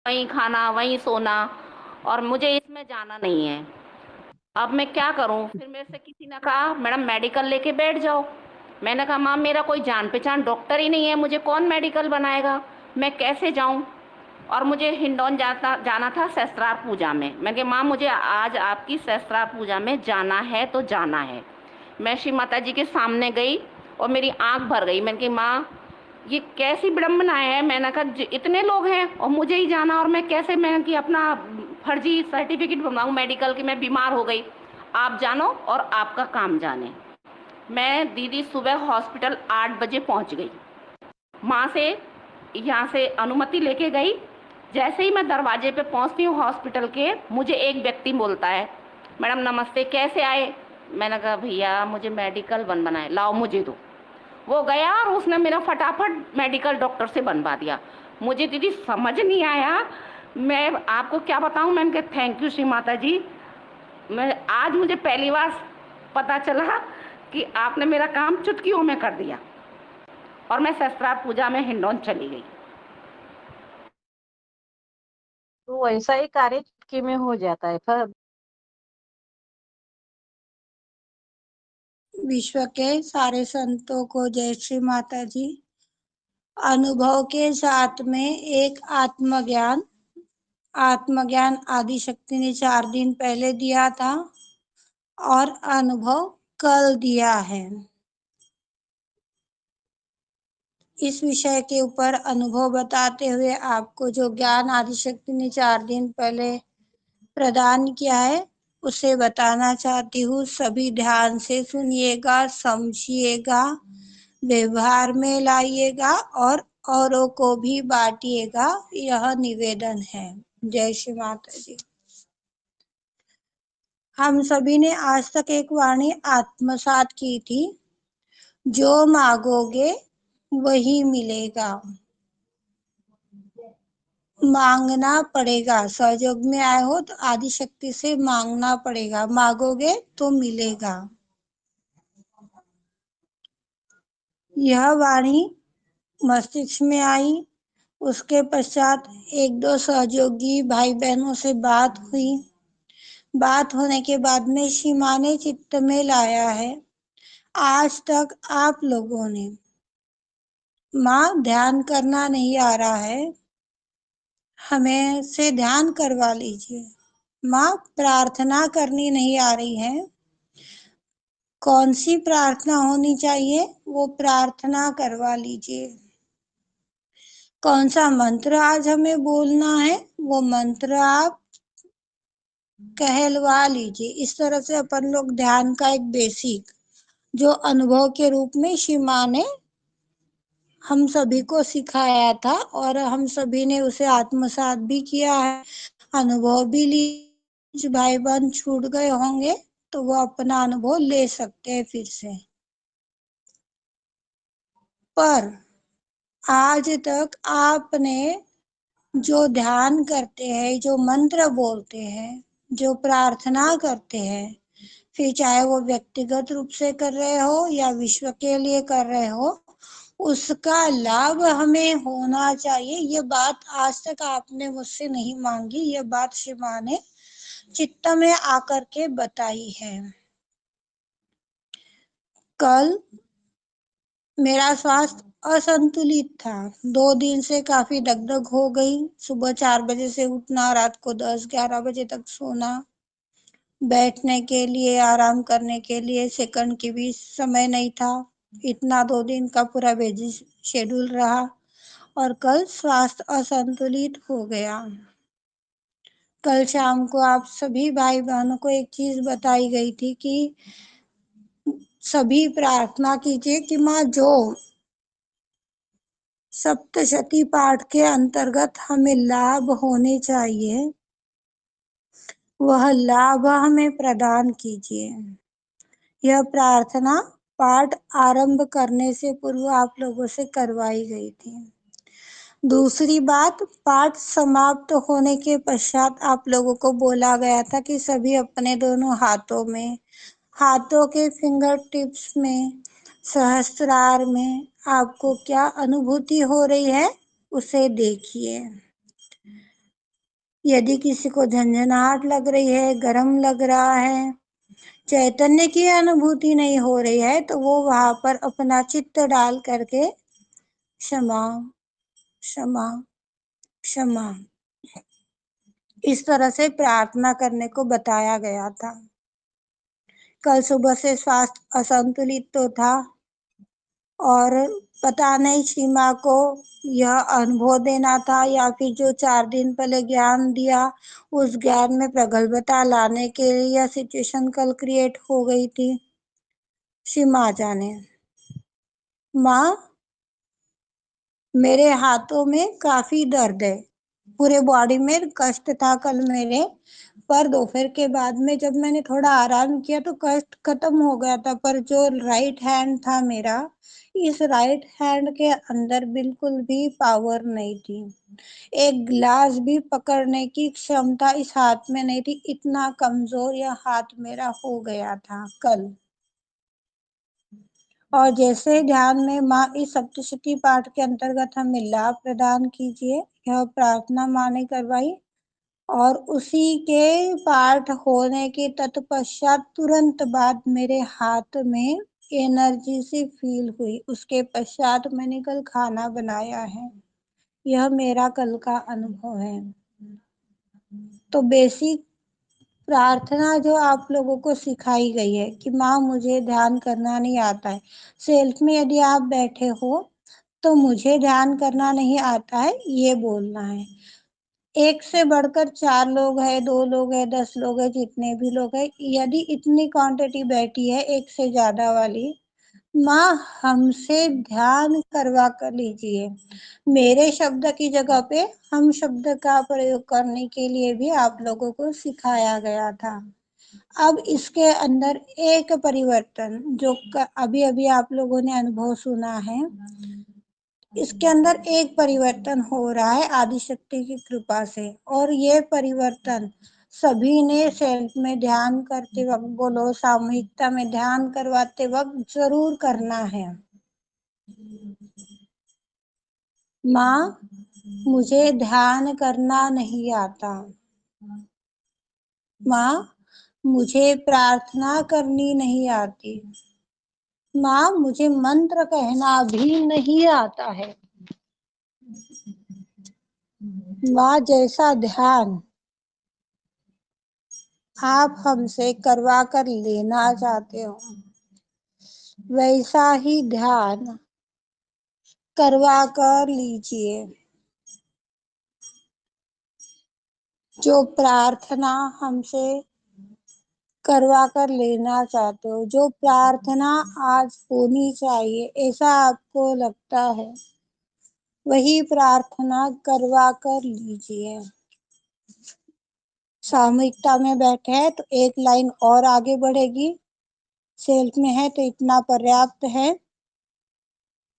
वहीं खाना वहीं सोना, और मुझे इसमें जाना नहीं है। अब मैं क्या करूं? फिर मेरे से किसी ने कहा मैडम मेडिकल लेके बैठ जाओ। मैंने कहा माम मेरा कोई जान पहचान डॉक्टर ही नहीं है, मुझे कौन मेडिकल बनाएगा, मैं कैसे जाऊं? और मुझे हिंडौन जाना था सहस्त्रार पूजा में। मैंने कहा माँ मुझे आज आपकी सहस्त्रार पूजा में जाना है तो जाना है। मैं श्री माता जी के सामने गई और मेरी आंख भर गई। मैंने कहा माँ ये कैसी विडम्बना है। मैंने कहा इतने लोग हैं और मुझे ही जाना, और मैं कैसे मैं कि अपना फर्जी सर्टिफिकेट बनवाऊँ मेडिकल की, मैं बीमार हो गई। आप जानो और आपका काम जाने। मैं दीदी सुबह हॉस्पिटल 8 बजे पहुंच गई। माँ से यहाँ से अनुमति लेके गई। जैसे ही मैं दरवाजे पे पहुंचती हूँ हॉस्पिटल के, मुझे एक व्यक्ति बोलता है मैडम नमस्ते, कैसे आए? मैंने कहा भैया मुझे मेडिकल बनवाना है, लाओ मुझे दो। वो गया और उसने मेरा फटाफट मेडिकल डॉक्टर से बनवा दिया। मुझे दीदी समझ नहीं आया, मैं आपको क्या बताऊं। मैंने कहा थैंक यू श्री माता जी, मैं आज मुझे पहली बार पता चला कि आपने मेरा काम चुटकियों में कर दिया। और मैं सहस्त्रार पूजा में हिंडौन चली गई। तो ऐसा ही कार्य चुटकी में हो जाता है। पर विश्व के सारे संतों को जय श्री माता जी। अनुभव के साथ में एक आत्मज्ञान आदि शक्ति ने 4 दिन पहले दिया था और अनुभव कल दिया है। इस विषय के ऊपर अनुभव बताते हुए आपको जो ज्ञान आदि शक्ति ने 4 दिन पहले प्रदान किया है उसे बताना चाहती हूँ। सभी ध्यान से सुनिएगा, समझिएगा, व्यवहार में लाइएगा और औरों को भी बांटिएगा, यह निवेदन है। जय श्री माता जी। हम सभी ने आज तक एक वाणी आत्मसात की थी, जो मांगोगे वही मिलेगा। मांगना पड़ेगा, सहयोग में आए हो तो आदि शक्ति से मांगना पड़ेगा, मांगोगे तो मिलेगा। यह वाणी मस्तिष्क में आई। उसके पश्चात एक दो सहयोगी भाई बहनों से बात हुई। बात होने के बाद में श्री माँ ने चित्त में लाया है, आज तक आप लोगों ने माँ ध्यान करना नहीं आ रहा है, हमें से ध्यान करवा लीजिए। माँ प्रार्थना करनी नहीं आ रही है, कौन सी प्रार्थना होनी चाहिए वो प्रार्थना करवा लीजिए। कौन सा मंत्र आज हमें बोलना है वो मंत्र आप कहलवा लीजिए। इस तरह से अपन लोग ध्यान का एक बेसिक जो अनुभव के रूप में श्री माँ ने हम सभी को सिखाया था और हम सभी ने उसे आत्मसात भी किया है, अनुभव भी ली। जो भाई बहन छूट गए होंगे तो वो अपना अनुभव ले सकते हैं फिर से। पर आज तक आपने जो ध्यान करते हैं, जो मंत्र बोलते हैं, जो प्रार्थना करते हैं, फिर चाहे वो व्यक्तिगत रूप से कर रहे हो या विश्व के लिए कर रहे हो, उसका लाभ हमें होना चाहिए। ये बात आज तक आपने मुझसे नहीं मांगी, ये बात श्री माँ ने चित्त में आकर के बताई है। कल मेरा स्वास्थ्य असंतुलित था, 2 दिन से काफी दगदग हो गई। सुबह 4 बजे से उठना, रात को 10-11 बजे तक सोना, बैठने के लिए आराम करने के लिए सेकंड की भी समय नहीं था। इतना 2 दिन का पूरा बिजी शेड्यूल रहा और कल स्वास्थ्य असंतुलित हो गया। कल शाम को आप सभी भाई बहनों को एक चीज बताई गई थी कि सभी प्रार्थना कीजिए कि माँ जो सप्तशती पाठ के अंतर्गत हमें लाभ होने चाहिए वह लाभ हमें प्रदान कीजिए। यह प्रार्थना पाठ आरंभ करने से पूर्व आप लोगों से करवाई गई थी। दूसरी बात, पाठ समाप्त होने के पश्चात आप लोगों को बोला गया था कि सभी अपने दोनों हाथों के फिंगर टिप्स में, सहस्त्रार में आपको क्या अनुभूति हो रही है उसे देखिए। यदि किसी को झंझनाहट लग रही है, गर्म लग रहा है, चैतन्य की अनुभूति नहीं हो रही है, तो वो वहां पर अपना चित्त डाल करके क्षमा क्षमा क्षमा इस तरह से प्रार्थना करने को बताया गया था। कल सुबह से स्वास्थ्य असंतुलित तो था, और पता नहीं सीमा को यह अनुभव देना था या फिर जो 4 दिन पहले ज्ञान दिया उस ज्ञान में प्रगल्भता लाने के लिए यह सिचुएशन कल क्रिएट हो गई थी। सीमा जाने। माँ, मेरे हाथों में काफी दर्द है, पूरे बॉडी में कष्ट था कल मेरे, पर दोपहर के बाद में जब मैंने थोड़ा आराम किया तो कष्ट खत्म हो गया था। पर जो राइट हैंड था मेरा, इस राइट हैंड के अंदर बिल्कुल भी पावर नहीं थी, एक गिलास भी पकड़ने की क्षमता इस हाथ में नहीं थी, इतना कमजोर यह हाथ मेरा हो गया था कल। और जैसे ध्यान में माँ इस सप्तशती पाठ के अंतर्गत हमें लाभ प्रदान कीजिए, यह प्रार्थना माँ ने करवाई, और उसी के पाठ होने के तत्पश्चात तुरंत बाद मेरे हाथ में एनर्जी सी फील हुई। उसके पश्चात मैंने कल खाना बनाया है। यह मेरा कल का अनुभव है। तो बेसिक प्रार्थना जो आप लोगों को सिखाई गई है कि माँ मुझे ध्यान करना नहीं आता है, सेल्फ में यदि आप बैठे हो तो मुझे ध्यान करना नहीं आता है ये बोलना है। एक से बढ़कर 4 लोग है, 2 लोग है, 10 लोग है, जितने भी लोग है, यदि इतनी क्वांटिटी बैठी है एक से ज्यादा वाली, माँ हमसे ध्यान करवा कर लीजिए। मेरे शब्द की जगह पे हम शब्द का प्रयोग करने के लिए भी आप लोगों को सिखाया गया था। अब इसके अंदर एक परिवर्तन जो अभी अभी आप लोगों ने अनुभव सुना है, इसके अंदर एक परिवर्तन हो रहा है आदिशक्ति की कृपा से, और ये परिवर्तन सभी ने सेल्फ में ध्यान करते वक्त, बोलो सामूहिकता में ध्यान करवाते वक्त जरूर करना है। माँ, मुझे ध्यान करना नहीं आता। माँ, मुझे प्रार्थना करनी नहीं आती। माँ, मुझे मंत्र कहना भी नहीं आता है। माँ, जैसा ध्यान आप हमसे करवा कर लेना चाहते हो वैसा ही ध्यान करवा कर लीजिए। जो प्रार्थना हमसे करवा कर लेना चाहते हो, जो प्रार्थना आज होनी चाहिए ऐसा आपको लगता है, वही प्रार्थना करवा कर लीजिए। सामूहिकता में बैठे हैं तो एक लाइन और आगे बढ़ेगी, सेल्फ में है तो इतना पर्याप्त है।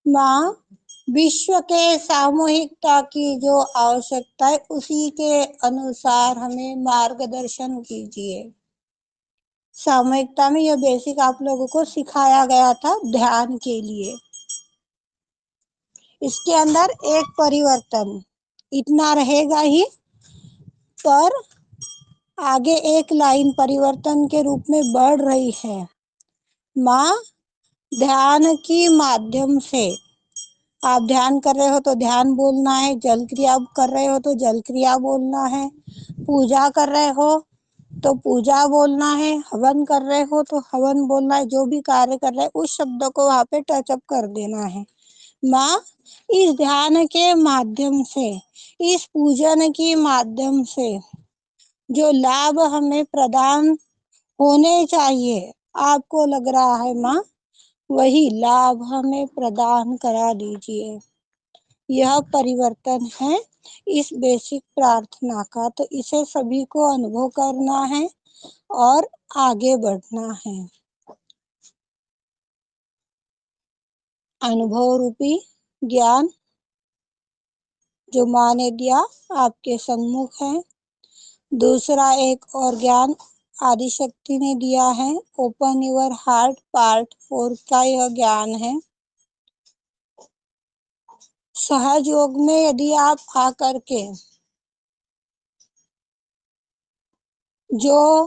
माँ, विश्व के सामूहिकता की जो आवश्यकता है उसी के अनुसार हमें मार्गदर्शन कीजिए। सामूहिकता में यह बेसिक आप लोगों को सिखाया गया था ध्यान के लिए। इसके अंदर एक परिवर्तन इतना रहेगा ही, पर आगे एक लाइन परिवर्तन के रूप में बढ़ रही है। माँ, ध्यान की माध्यम से आप ध्यान कर रहे हो तो ध्यान बोलना है, जल क्रिया कर रहे हो तो जल क्रिया बोलना है, पूजा कर रहे हो तो पूजा बोलना है, हवन कर रहे हो तो हवन बोलना है, जो भी कार्य कर रहे हैं उस शब्द को वहां पे टचअप कर देना है। माँ, इस ध्यान के माध्यम से, इस पूजन के माध्यम से जो लाभ हमें प्रदान होने चाहिए, आपको लग रहा है माँ, वही लाभ हमें प्रदान करा दीजिए। यह परिवर्तन है इस बेसिक प्रार्थना का, तो इसे सभी को अनुभव करना है और आगे बढ़ना है। अनुभव रूपी ज्ञान जो माँ ने दिया आपके सम्मुख है। दूसरा एक और ज्ञान आदिशक्ति ने दिया है, ओपन योर हार्ट पार्ट 4 का यह ज्ञान है। सहज योग में यदि आप आकर के जो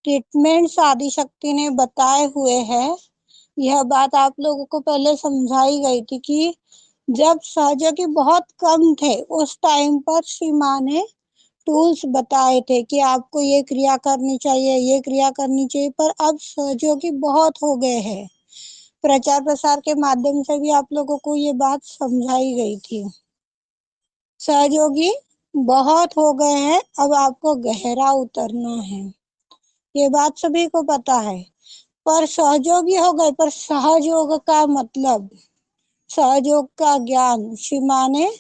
ट्रीटमेंट्स आदिशक्ति ने बताए हुए हैं, यह बात आप लोगों को पहले समझाई गई थी कि जब सहयोगी बहुत कम थे उस टाइम पर श्री माँ ने टूल्स बताए थे कि आपको ये क्रिया करनी चाहिए, ये क्रिया करनी चाहिए, पर अब सहयोगी बहुत हो गए हैं। प्रचार प्रसार के माध्यम से भी आप लोगों को ये बात समझाई गई थी। सहयोगी बहुत हो गए हैं, अब आपको गहरा उतरना है, ये बात सभी को पता है। पर सहयोगी हो गए, पर सहयोग का मतलब, सहयोग का ज्ञान श्री माँ ने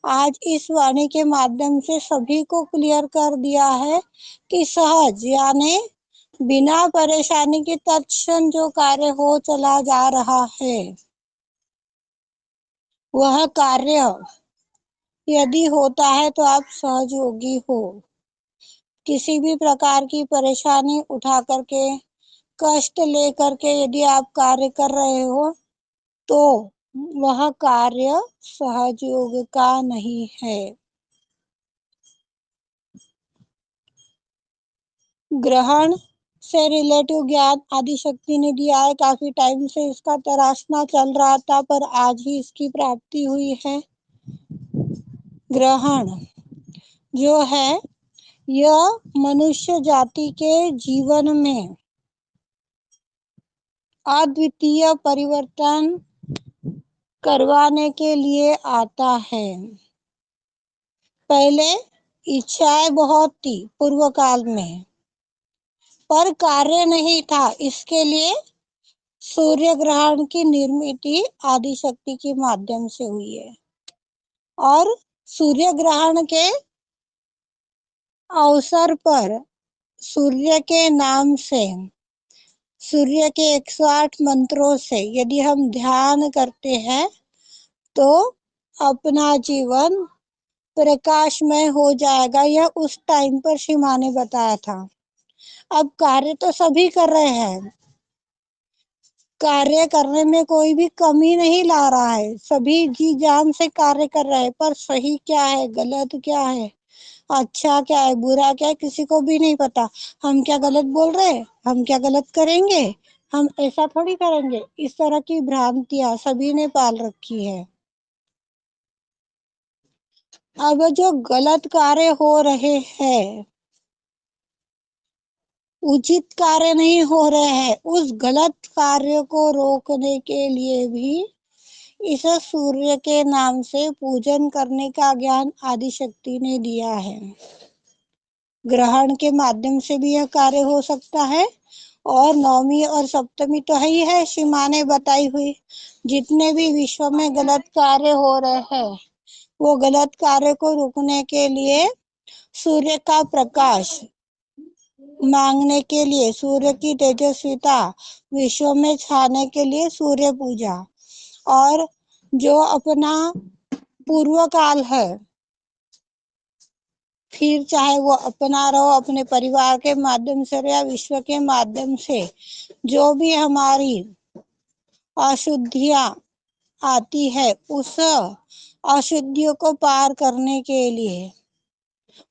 आज इस वाणी के माध्यम से सभी को क्लियर कर दिया है कि सहज यानी बिना परेशानी के तत्क्षण जो कार्य हो चला जा रहा है, वह कार्य यदि होता है तो आप सहयोगी हो। किसी भी प्रकार की परेशानी उठा करके, कष्ट लेकर के यदि आप कार्य कर रहे हो तो वह कार्य सहयोग का नहीं है। ग्रहण से रिलेटिव ज्ञान आदिशक्ति ने दिया है। काफी टाइम से इसका तराशना चल रहा था, पर आज ही इसकी प्राप्ति हुई है। ग्रहण जो है यह मनुष्य जाति के जीवन में अद्वितीय परिवर्तन करवाने के लिए आता है। पहले इच्छाएं बहुत थी पूर्व काल में, पर कार्य नहीं था। इसके लिए सूर्य ग्रहण की निर्मिति आदिशक्ति के माध्यम से हुई है, और सूर्य ग्रहण के अवसर पर सूर्य के नाम से, सूर्य के 108 मंत्रों से यदि हम ध्यान करते हैं तो अपना जीवन प्रकाशमय हो जाएगा। यह उस टाइम पर श्री माँ ने बताया था। अब कार्य तो सभी कर रहे हैं, कार्य करने में कोई भी कमी नहीं ला रहा है, सभी जी जान से कार्य कर रहे हैं, पर सही क्या है, गलत क्या है, अच्छा क्या है, बुरा क्या है, किसी को भी नहीं पता। हम क्या गलत बोल रहे हैं, हम क्या गलत करेंगे, हम ऐसा थोड़ी करेंगे, इस तरह की भ्रांतियां सभी ने पाल रखी है। अब जो गलत कार्य हो रहे हैं, उचित कार्य नहीं हो रहे हैं, उस गलत कार्य को रोकने के लिए भी इस सूर्य के नाम से पूजन करने का ज्ञान आदिशक्ति ने दिया है। ग्रहण के माध्यम से भी यह कार्य हो सकता है, और नवमी और सप्तमी तो है ही है श्री माँ ने बताई हुई। जितने भी विश्व में गलत कार्य हो रहे हैं, वो गलत कार्य को रोकने के लिए सूर्य का प्रकाश मांगने के लिए, सूर्य की तेजस्विता विश्व में छाने के लिए सूर्य पूजा, और जो अपना पूर्व काल है, फिर चाहे वो अपना रहो अपने परिवार के माध्यम से या विश्व के माध्यम से, जो भी हमारी अशुद्धियां आती है, उस अशुद्धियों को पार करने के लिए,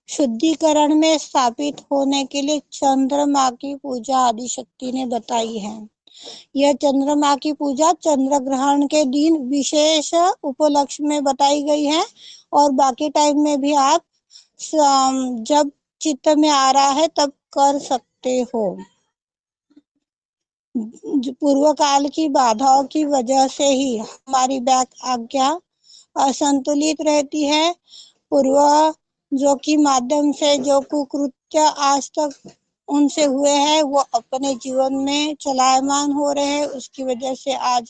शुद्धिकरण में स्थापित होने के लिए चंद्रमा की पूजा आदिशक्ति ने बताई है। यह चंद्रमा की पूजा चंद्र ग्रहण के दिन विशेष उपलक्ष्य में बताई गई है, और बाकी टाइम में भी आप जब चित्त में आ रहा है तब कर सकते हो। पूर्व काल की बाधाओं की वजह से ही हमारी बैक आज्ञा असंतुलित रहती है। पूर्व जो की माध्यम से जो कुकृत्य आज तक उनसे हुए हैं, वो अपने जीवन में चलायमान हो रहे हैं। उसकी वजह से आज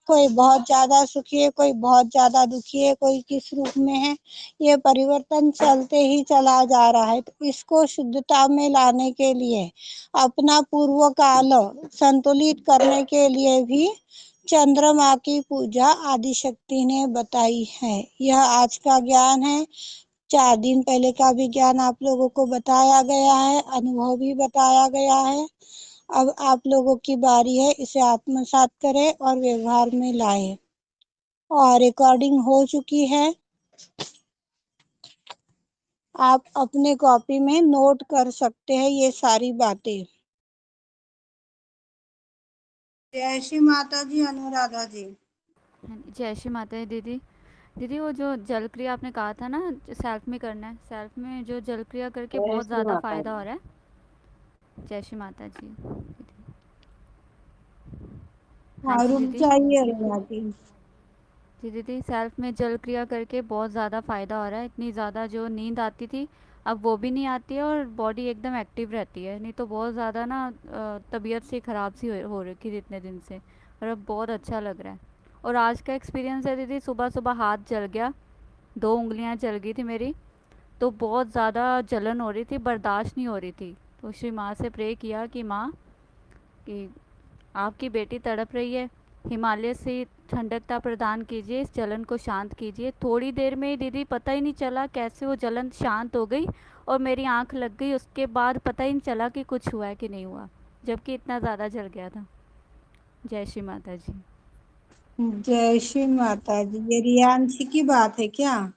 कोई बहुत ज्यादा सुखी है, कोई बहुत ज्यादा दुखी है, कोई किस रूप में है, ये परिवर्तन चलते ही चला जा रहा है। तो इसको शुद्धता में लाने के लिए, अपना पूर्व काल संतुलित करने के लिए भी चंद्रमा की पूजा आदिशक्ति ने बताई है। यह आज का ज्ञान है। 4 दिन पहले का भी ज्ञान आप लोगों को बताया गया है, अनुभव भी बताया गया है। अब आप लोगों की बारी है, इसे आत्मसात करें और व्यवहार में लाएं। और रिकॉर्डिंग हो चुकी है। आप अपने कॉपी में नोट कर सकते हैं ये सारी बातें। जय श्री माता जी अनुराधा जी। हाँ, जय श्री माता दी दीदी। दीदी वो जो जल क्रिया आपने कहा था ना, सेल्फ में करना है, सेल्फ में जो जल क्रिया करके जय बहुत श्री ज़्यादा माता फ़ायदा हो दी। रहा है। जय श्री माता जी दीदी। हाँ हाँ जी रुक दीदी। जाइए रेणा जी। जी दीदी, सेल्फ में जल क्रिया करके बहुत ज़्यादा फ़ायदा हो रहा है। इतनी ज़्यादा जो नींद आती थी अब वो भी नहीं आती है, और बॉडी एकदम एक्टिव रहती है। नहीं तो बहुत ज़्यादा ना तबीयत से ख़राब सी हो रही थी इतने दिन से, और अब बहुत अच्छा लग रहा है। और आज का एक्सपीरियंस है दीदी, सुबह सुबह हाथ जल गया, 2 उंगलियां जल गई थी मेरी, तो बहुत ज़्यादा जलन हो रही थी, बर्दाश्त नहीं हो रही थी। तो श्री माँ से प्रे किया कि माँ, कि आपकी बेटी तड़प रही है, हिमालय से ठंडकता प्रदान कीजिए, इस जलन को शांत कीजिए। थोड़ी देर में ही दीदी पता ही नहीं चला कैसे वो जलन शांत हो गई, और मेरी आंख लग गई। उसके बाद पता ही नहीं चला कि कुछ हुआ है कि नहीं हुआ, जबकि इतना ज़्यादा जल गया था। जय श्री माता जी। जय श्री माता जी। ये रियांशी की बात है क्या?